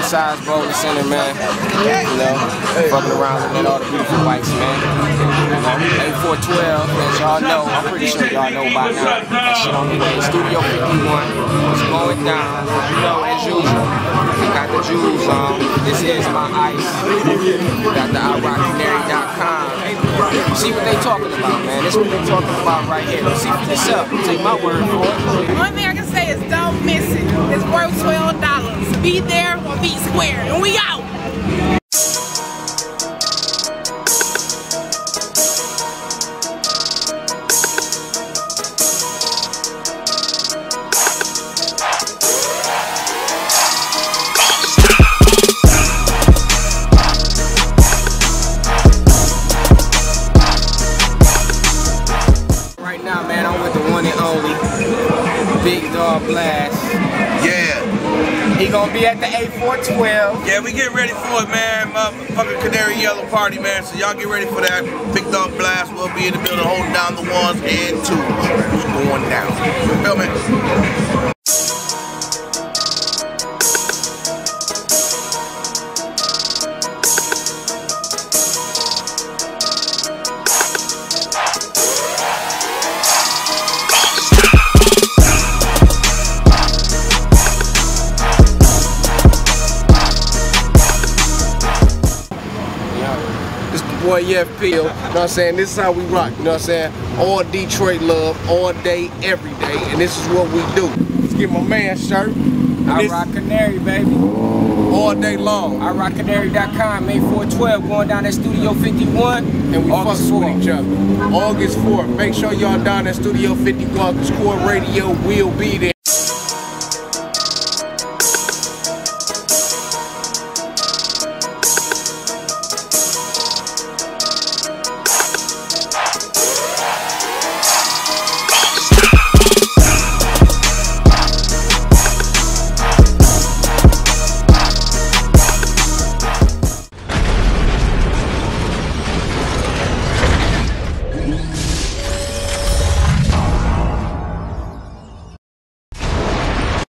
besides Bowling Center, man. You know, fucking around looking at all the beautiful bikes, man. You know, A412, as y'all know, I'm pretty sure y'all know by now. That shit on the way. Studio 51 is going down, you know, as usual. Got the jewels on. This is my ice. Got the CANARY.com. See what they talking about, man. This is what they talking about right here. See for yourself. Take my word for it. One thing I can say is don't miss it. It's worth $12. Be there or be square. And we out. Big Dog Blast. Yeah. He gonna be at the A412. Yeah, we get ready for it, man. Motherfucking Canary Yellow Party, man. So y'all get ready for that. Big Dog Blast. We'll be in the building holding down the 1s and 2s. It's going down. You feel me? Boy, yeah, Phil, you know what I'm saying? This is how we rock, you know what I'm saying? All Detroit love, all day, every day, and this is what we do. Let's get my man shirt. I rock Canary, baby. All day long. I rock CANARY.com, A412, going down at Studio 51. And we fuck with each other. August 4th, make sure y'all down at Studio 51, because Core Radio will be there.